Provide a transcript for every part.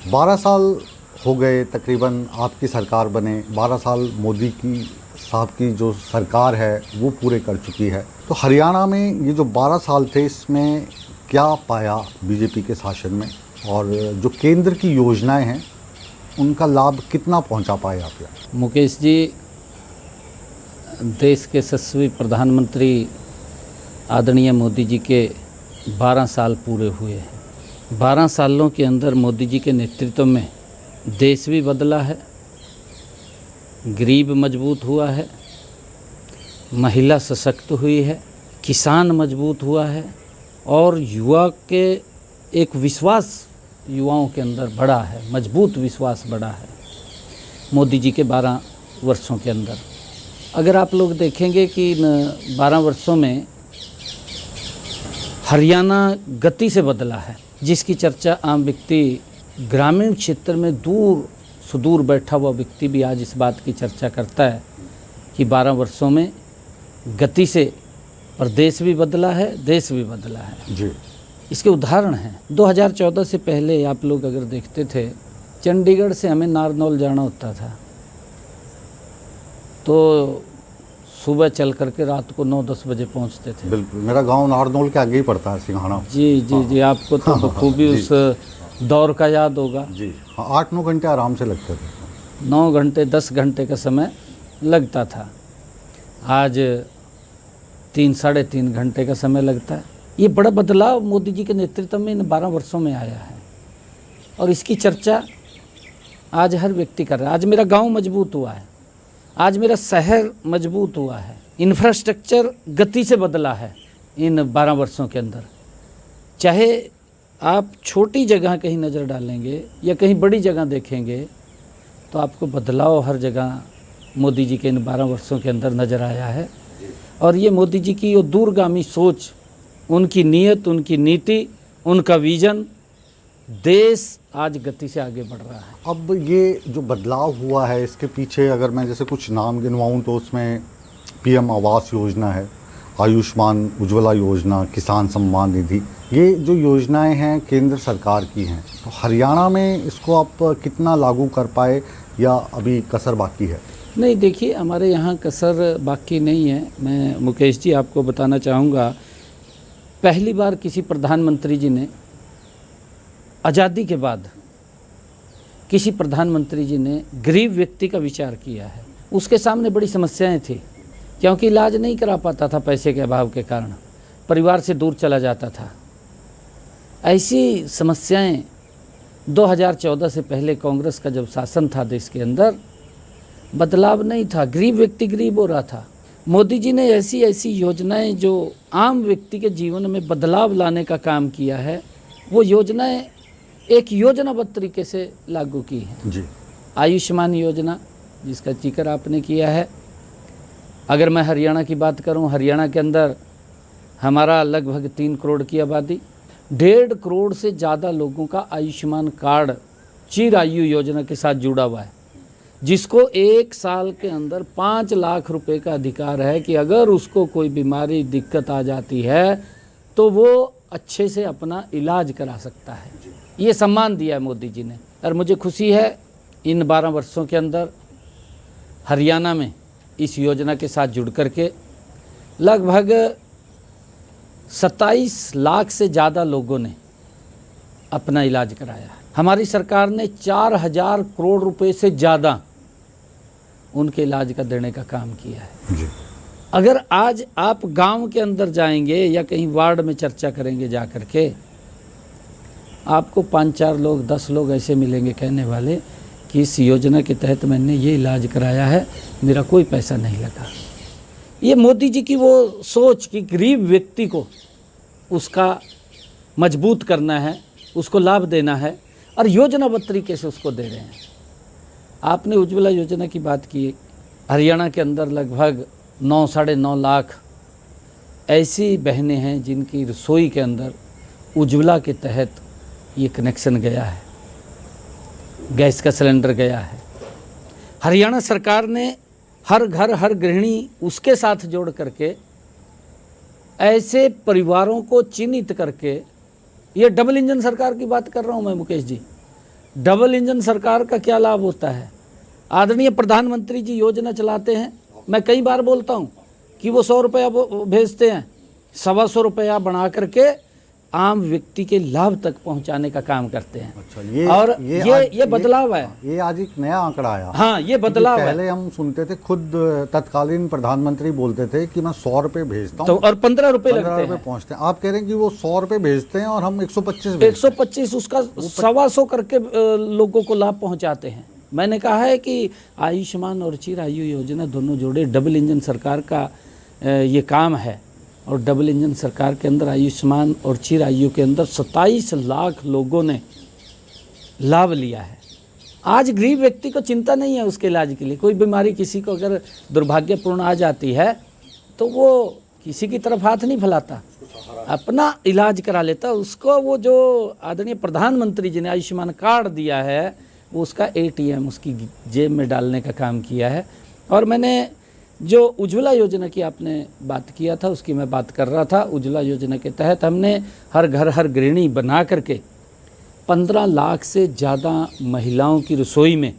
12 साल हो गए तकरीबन आपकी सरकार बने, 12 साल मोदी की साहब की जो सरकार है वो पूरे कर चुकी है। तो हरियाणा में ये जो 12 साल थे इसमें क्या पाया बीजेपी के शासन में, और जो केंद्र की योजनाएं हैं उनका लाभ कितना पहुंचा पाए आप यहाँ? मुकेश जी, देश के यशस्वी प्रधानमंत्री आदरणीय मोदी जी के 12 साल पूरे हुए हैं। 12 सालों के अंदर मोदी जी के नेतृत्व में देश भी बदला है, गरीब मजबूत हुआ है, महिला सशक्त हुई है, किसान मजबूत हुआ है और युवा के एक विश्वास युवाओं के अंदर बढ़ा है, मजबूत विश्वास बढ़ा है मोदी जी के 12 वर्षों के अंदर। अगर आप लोग देखेंगे कि इन 12 वर्षों में हरियाणा गति से बदला है, जिसकी चर्चा आम व्यक्ति ग्रामीण क्षेत्र में दूर सुदूर बैठा हुआ व्यक्ति भी आज इस बात की चर्चा करता है कि 12 वर्षों में गति से प्रदेश भी बदला है, देश भी बदला है जी। इसके उदाहरण हैं। 2014 से पहले आप लोग अगर देखते थे, चंडीगढ़ से हमें नारनौल जाना होता था तो सुबह चल करके रात को 9-10 बजे पहुंचते थे। बिल्कुल, मेरा गांव नारनौल के आगे ही पड़ता है, सिंघाड़ा। जी जी जी, आपको तो बखूबी उस दौर का याद होगा। जी हाँ, 8-9 घंटे आराम से लगते थे। 9 घंटे 10 घंटे का समय लगता था, आज 3-3.5 घंटे का समय लगता है। ये बड़ा बदलाव मोदी जी के नेतृत्व में इन 12 वर्षों में आया है और इसकी चर्चा आज हर व्यक्ति कर रहा है। आज मेरा गांव मजबूत हुआ है, आज मेरा शहर मजबूत हुआ है, इंफ्रास्ट्रक्चर गति से बदला है इन 12 वर्षों के अंदर। चाहे आप छोटी जगह कहीं नज़र डालेंगे या कहीं बड़ी जगह देखेंगे तो आपको बदलाव हर जगह मोदी जी के इन 12 वर्षों के अंदर नज़र आया है। और ये मोदी जी की वो दूरगामी सोच, उनकी नीयत, उनकी नीति, उनका विजन, देश आज गति से आगे बढ़ रहा है। अब ये जो बदलाव हुआ है इसके पीछे अगर मैं जैसे कुछ नाम गिनवाऊँ तो उसमें पीएम आवास योजना है, आयुष्मान उज्ज्वला योजना, किसान सम्मान निधि, ये जो योजनाएं हैं केंद्र सरकार की हैं। तो हरियाणा में इसको आप कितना लागू कर पाए या अभी कसर बाकी है? नहीं, देखिए, हमारे यहाँ कसर बाकी नहीं है। मैं मुकेश जी आपको बताना चाहूँगा, पहली बार किसी प्रधानमंत्री जी ने आज़ादी के बाद किसी प्रधानमंत्री जी ने गरीब व्यक्ति का विचार किया है। उसके सामने बड़ी समस्याएं थी क्योंकि इलाज नहीं करा पाता था, पैसे के अभाव के कारण परिवार से दूर चला जाता था। ऐसी समस्याएं 2014 से पहले कांग्रेस का जब शासन था देश के अंदर, बदलाव नहीं था, गरीब व्यक्ति गरीब हो रहा था। मोदी जी ने ऐसी ऐसी योजनाएं जो आम व्यक्ति के जीवन में बदलाव लाने का काम किया है, वो योजनाएं एक योजनाबद्ध तरीके से लागू की हैं। जी। आयुष्मान योजना जिसका जिक्र आपने किया है, अगर मैं हरियाणा की बात करूं, हरियाणा के अंदर हमारा लगभग 3 करोड़ की आबादी, 1.5 करोड़ से ज़्यादा लोगों का आयुष्मान कार्ड चिर आयु योजना के साथ जुड़ा हुआ है, जिसको 1 साल के अंदर 5 लाख रुपए का अधिकार है कि अगर उसको कोई बीमारी दिक्कत आ जाती है तो वो अच्छे से अपना इलाज करा सकता है। ये सम्मान दिया है मोदी जी ने और मुझे खुशी है इन 12 वर्षों के अंदर हरियाणा में इस योजना के साथ जुड़ करके लगभग 27 लाख से ज़्यादा लोगों ने अपना इलाज कराया है। हमारी सरकार ने 4,000 करोड़ रुपए से ज़्यादा उनके इलाज का देने का काम किया है। जी। अगर आज आप गांव के अंदर जाएंगे या कहीं वार्ड में चर्चा करेंगे जा कर के, आपको 5-4 लोग 10 लोग ऐसे मिलेंगे कहने वाले कि इस योजना के तहत मैंने ये इलाज कराया है, मेरा कोई पैसा नहीं लगा। ये मोदी जी की वो सोच कि गरीब व्यक्ति को उसका मजबूत करना है, उसको लाभ देना है और योजनाबद्ध तरीके से उसको दे रहे हैं। आपने उज्ज्वला योजना की बात की, हरियाणा के अंदर लगभग 9-9.5 लाख ऐसी बहनें हैं जिनकी रसोई के अंदर उज्ज्वला के तहत ये कनेक्शन गया है, गैस का सिलेंडर गया है। हरियाणा सरकार ने हर घर हर गृहिणी उसके साथ जोड़ करके ऐसे परिवारों को चिन्हित करके, ये डबल इंजन सरकार की बात कर रहा हूँ मैं मुकेश जी, डबल इंजन सरकार का क्या लाभ होता है? आदरणीय प्रधानमंत्री जी योजना चलाते हैं, मैं कई बार बोलता हूँ कि वो 100 रुपया भेजते हैं, 125 रुपया बना करके आम व्यक्ति के लाभ तक पहुंचाने का काम करते हैं। अच्छा, ये बदलाव है। ये आज एक नया आंकड़ा आया। हाँ, ये बदलाव है। पहले हम सुनते थे, खुद तत्कालीन प्रधानमंत्री बोलते थे कि मैं 100 रुपये भेजता हूँ तो और 15 रुपये लगते हैं। पहुँचते हैं। आप कह रहे हैं कि वो 100 रुपये भेजते हैं और हम 125 उसका 125 करके लोगों को लाभ पहुंचाते हैं। मैंने कहा है कि आयुष्मान और चिरायु योजना दोनों जोड़े डबल इंजन सरकार का ये काम है, और डबल इंजन सरकार के अंदर आयुष्मान और चिरायु के अंदर 27 लाख लोगों ने लाभ लिया है। आज गरीब व्यक्ति को चिंता नहीं है उसके इलाज के लिए। कोई बीमारी किसी को अगर दुर्भाग्यपूर्ण आ जाती है तो वो किसी की तरफ हाथ नहीं फैलाता, अपना इलाज करा लेता। उसको वो जो आदरणीय प्रधानमंत्री जी ने आयुष्मान कार्ड दिया है, वो उसका ATM उसकी जेब में डालने का काम किया है। और मैंने जो उज्ज्वला योजना की आपने बात किया था, उसकी मैं बात कर रहा था। उज्ज्वला योजना के तहत हमने हर घर हर गृहिणी बना करके 15 लाख से ज़्यादा महिलाओं की रसोई में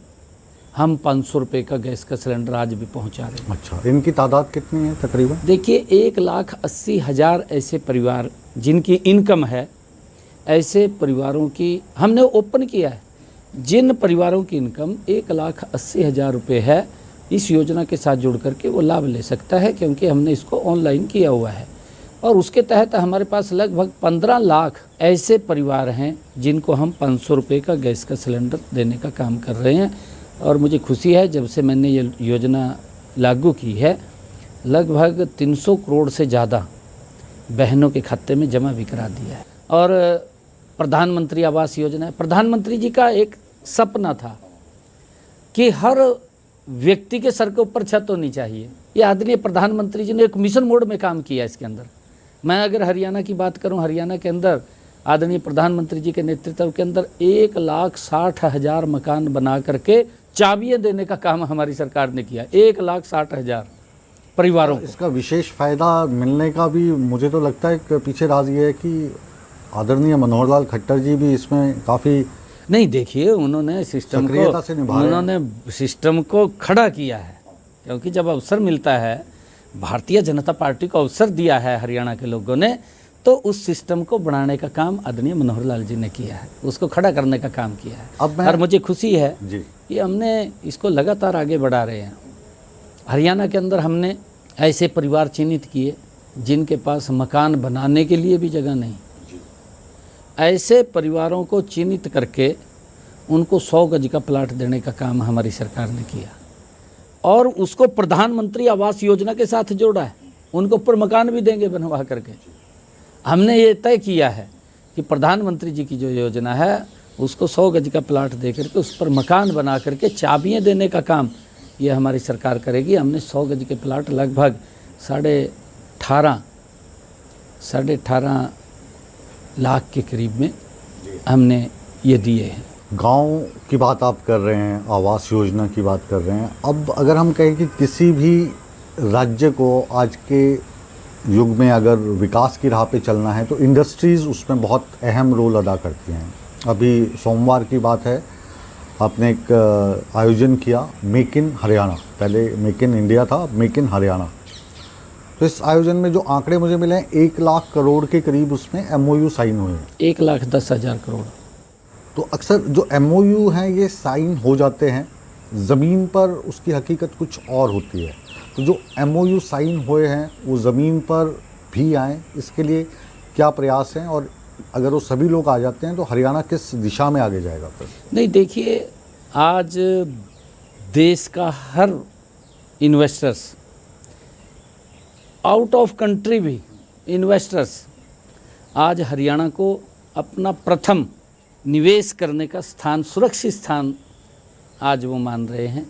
हम 500 रुपये का गैस का सिलेंडर आज भी पहुंचा रहे हैं। अच्छा, इनकी तादाद कितनी है तकरीबन? देखिए, 1,80,000 ऐसे परिवार जिनकी इनकम है, ऐसे परिवारों की हमने ओपन किया है। जिन परिवारों की इनकम 1,80,000 रुपये है, इस योजना के साथ जुड़ करके वो लाभ ले सकता है, क्योंकि हमने इसको ऑनलाइन किया हुआ है। और उसके तहत हमारे पास लगभग 15 लाख ऐसे परिवार हैं जिनको हम 500 रुपये का गैस का सिलेंडर देने का काम कर रहे हैं। और मुझे खुशी है, जब से मैंने ये योजना लागू की है, लगभग 300 करोड़ से ज़्यादा बहनों के खाते में जमा भी करा दिया है। और प्रधानमंत्री आवास योजना है। प्रधानमंत्री जी का एक सपना था कि हर व्यक्ति के सर के ऊपर छत होनी चाहिए। ये आदरणीय प्रधानमंत्री जी ने एक मिशन मोड में काम किया इसके अंदर। मैं अगर हरियाणा की बात करूं, हरियाणा के अंदर आदरणीय प्रधानमंत्री जी के नेतृत्व के अंदर 1,60,000 मकान बना करके चाबियां देने का काम हमारी सरकार ने किया। 1,60,000 परिवारों को इसका विशेष फ़ायदा मिलने का भी मुझे तो लगता है कि पीछे राज ये है कि आदरणीय मनोहर लाल खट्टर जी भी इसमें काफ़ी नहीं, देखिए, उन्होंने सिस्टम को खड़ा किया है। क्योंकि जब अवसर मिलता है, भारतीय जनता पार्टी को अवसर दिया है हरियाणा के लोगों ने, तो उस सिस्टम को बढ़ाने का काम आदरणीय मनोहर लाल जी ने किया है, उसको खड़ा करने का काम किया है। और मुझे खुशी है कि हमने इसको लगातार आगे बढ़ा रहे हैं। हरियाणा के अंदर हमने ऐसे परिवार चिन्हित किए जिनके पास मकान बनाने के लिए भी जगह नहीं। ऐसे परिवारों को चिन्हित करके उनको 100 गज का प्लाट देने का काम हमारी सरकार ने किया, और उसको प्रधानमंत्री आवास योजना के साथ जोड़ा है। उनको ऊपर मकान भी देंगे बनवा करके। हमने ये तय किया है कि प्रधानमंत्री जी की जो योजना है, उसको 100 गज का प्लाट दे करके उस पर मकान बना करके चाबियाँ देने का काम ये हमारी सरकार करेगी। हमने 100 गज के प्लाट लगभग 18.5 लाख के करीब में हमने ये दिए हैं। गांव की बात आप कर रहे हैं, आवास योजना की बात कर रहे हैं। अब अगर हम कहें कि किसी भी राज्य को आज के युग में अगर विकास की राह पे चलना है, तो इंडस्ट्रीज़ उसमें बहुत अहम रोल अदा करती हैं। अभी सोमवार की बात है, आपने एक आयोजन किया, मेक इन हरियाणा। पहले मेक इन इंडिया था, मेक इन हरियाणा। तो इस आयोजन में जो आंकड़े मुझे मिले हैं, 1 लाख करोड़ के करीब उसमें MOU साइन हुए हैं। 1,10,000 करोड़। तो अक्सर जो MOU हैं ये साइन हो जाते हैं, ज़मीन पर उसकी हकीकत कुछ और होती है। तो जो MOU साइन हुए हैं वो ज़मीन पर भी आएँ, इसके लिए क्या प्रयास हैं? और अगर वो सभी लोग आ जाते हैं तो हरियाणा किस दिशा में आगे जाएगा फिर? नहीं, देखिए, आज देश का हर इन्वेस्टर्स, आउट ऑफ कंट्री भी इन्वेस्टर्स आज हरियाणा को अपना प्रथम निवेश करने का स्थान, सुरक्षित स्थान आज वो मान रहे हैं।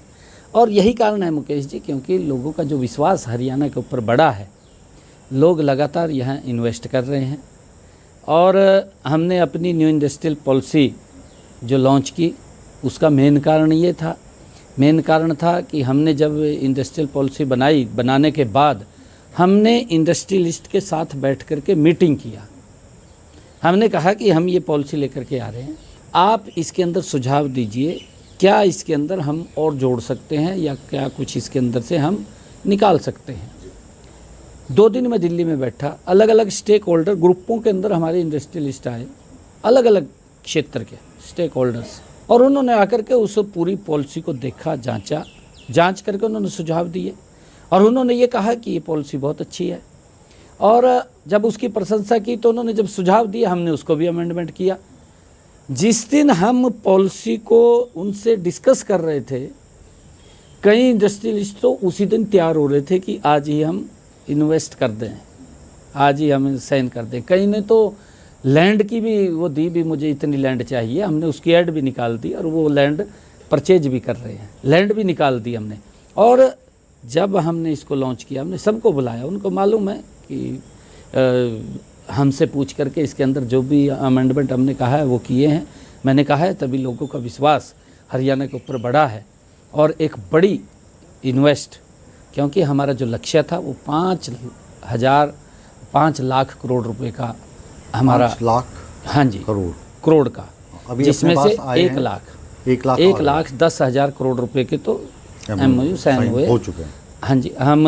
और यही कारण है मुकेश जी, क्योंकि लोगों का जो विश्वास हरियाणा के ऊपर बढ़ा है, लोग लगातार यहाँ इन्वेस्ट कर रहे हैं। और हमने अपनी न्यू इंडस्ट्रियल पॉलिसी जो लॉन्च की, उसका मेन कारण था कि हमने जब इंडस्ट्रियल पॉलिसी बनाने के बाद हमने इंडस्ट्रियलिस्ट के साथ बैठ कर के मीटिंग किया। हमने कहा कि हम ये पॉलिसी लेकर के आ रहे हैं, आप इसके अंदर सुझाव दीजिए, क्या इसके अंदर हम और जोड़ सकते हैं या क्या कुछ इसके अंदर से हम निकाल सकते हैं। 2 दिन में दिल्ली में बैठा, अलग अलग स्टेक होल्डर ग्रुपों के अंदर हमारे इंडस्ट्रियलिस्ट आए, अलग अलग क्षेत्र के स्टेक होल्डर्स, और उन्होंने आकर के उस पूरी पॉलिसी को देखा, जांच करके उन्होंने सुझाव दिए और उन्होंने ये कहा कि ये पॉलिसी बहुत अच्छी है। और जब उसकी प्रशंसा की तो उन्होंने जब सुझाव दिया, हमने उसको भी अमेंडमेंट किया। जिस दिन हम पॉलिसी को उनसे डिस्कस कर रहे थे, कई इंडस्ट्रियलिस्ट तो उसी दिन तैयार हो रहे थे कि आज ही हम इन्वेस्ट कर दें, आज ही हम साइन कर दें। कई ने तो लैंड की भी वो दी भी, मुझे इतनी लैंड चाहिए, हमने उसकी ऐड भी निकाल दी और वो लैंड परचेज भी कर रहे हैं, लैंड भी निकाल दी हमने। और जब हमने इसको लॉन्च किया, हमने सबको बुलाया, उनको मालूम है कि हमसे पूछ करके इसके अंदर जो भी अमेंडमेंट हमने कहा है वो किए हैं। मैंने कहा है तभी लोगों का विश्वास हरियाणा के ऊपर बढ़ा है और एक बड़ी इन्वेस्ट, क्योंकि हमारा जो लक्ष्य था वो 5 लाख करोड़ रुपए का हमारा 5 लाख, हाँ जी, करोड़ का, अभी जिसमें अपने से पास आए 1 लाख 10,000 करोड़ रुपए के तो MOU साइन हुए हो चुके हैं। हाँ जी, हम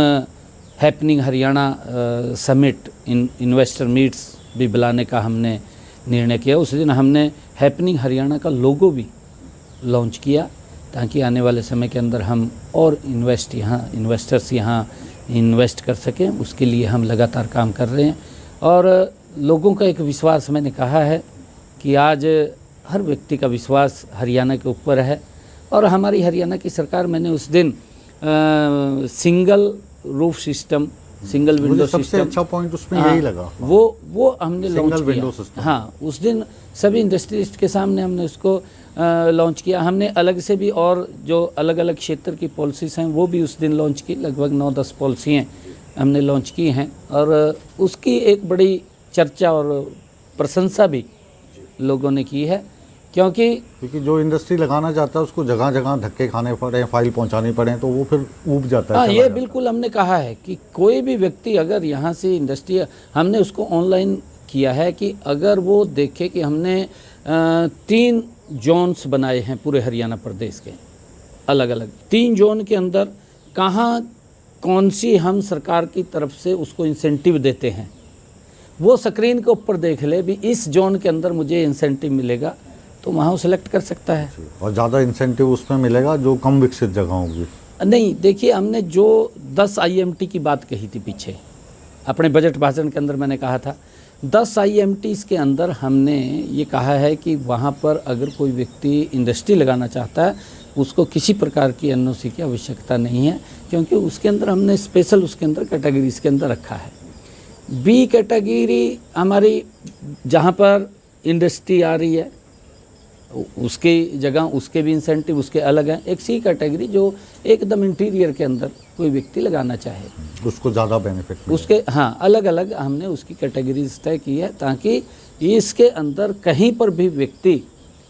happening Haryana summit investor meets भी बुलाने का हमने निर्णय किया। उस दिन हमने हैपनिंग हरियाणा का लोगो भी लॉन्च किया ताकि आने वाले समय के अंदर हम और इन्वेस्टर्स यहाँ इन्वेस्ट कर सकें। उसके लिए हम लगातार काम कर रहे हैं और लोगों का एक विश्वास, मैंने कहा है कि आज हर व्यक्ति का विश्वास हरियाणा के ऊपर है और हमारी हरियाणा की सरकार, मैंने उस दिन single roof system, single window system, सबसे अच्छा पॉइंट उसमें यही लगा, वो हमने लॉन्च विंडो किया। सिस्टम। हाँ, उस दिन सभी इंडस्ट्रियलिस्ट के सामने हमने उसको लॉन्च किया। हमने अलग से भी और जो अलग अलग क्षेत्र की पॉलिसीज हैं वो भी उस दिन लॉन्च की, लगभग 9-10 पॉलिसियाँ हमने लॉन्च की हैं और उसकी एक बड़ी चर्चा और प्रशंसा भी लोगों ने की है, क्योंकि जो इंडस्ट्री लगाना चाहता है उसको जगह जगह धक्के खाने पड़े, फाइल पहुंचानी पड़े, तो वो फिर ऊब जाता है। हाँ, ये बिल्कुल हमने कहा है कि कोई भी व्यक्ति अगर यहाँ से इंडस्ट्री, हमने उसको ऑनलाइन किया है कि अगर वो देखे कि हमने 3 जोन्स बनाए हैं पूरे हरियाणा प्रदेश के, अलग अलग 3 जोन के अंदर कहाँ कौन सी हम सरकार की तरफ से उसको इंसेंटिव देते हैं, वो स्क्रीन के ऊपर देख ले भी इस जोन के अंदर मुझे इंसेंटिव मिलेगा, तो वहाँ वो सिलेक्ट कर सकता है। और ज़्यादा इंसेंटिव उसमें मिलेगा जो कम विकसित जगह होगी। नहीं, देखिए, हमने जो 10 IMT की बात कही थी पीछे अपने बजट भाषण के अंदर, मैंने कहा था 10 IMTs के अंदर हमने ये कहा है कि वहाँ पर अगर कोई व्यक्ति इंडस्ट्री लगाना चाहता है उसको किसी प्रकार की NOC की आवश्यकता नहीं है, क्योंकि उसके अंदर हमने स्पेशल उसके अंदर कैटेगरी इसके अंदर रखा है। B कैटेगरी हमारी जहाँ पर इंडस्ट्री आ रही है उसकी जगह उसके भी इंसेंटिव उसके अलग हैं। एक C कैटेगरी जो एकदम इंटीरियर के अंदर कोई व्यक्ति लगाना चाहे उसको ज़्यादा बेनिफिट उसके, हाँ, अलग अलग हमने उसकी कैटेगरीज तय की है ताकि इसके अंदर कहीं पर भी व्यक्ति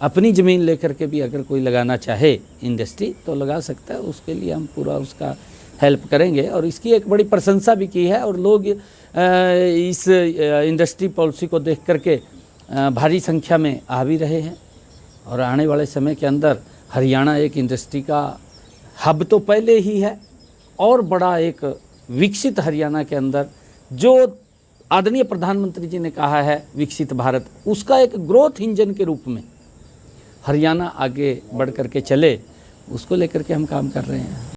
अपनी ज़मीन लेकर के भी अगर कोई लगाना चाहे इंडस्ट्री तो लगा सकता है। उसके लिए हम पूरा उसका हेल्प करेंगे और इसकी एक बड़ी प्रशंसा भी की है और लोग इस इंडस्ट्री पॉलिसी को देख करके भारी संख्या में आ भी रहे हैं और आने वाले समय के अंदर हरियाणा एक इंडस्ट्री का हब तो पहले ही है और बड़ा एक विकसित हरियाणा के अंदर जो आदरणीय प्रधानमंत्री जी ने कहा है विकसित भारत, उसका एक ग्रोथ इंजन के रूप में हरियाणा आगे बढ़ कर के चले, उसको लेकर के हम काम कर रहे हैं।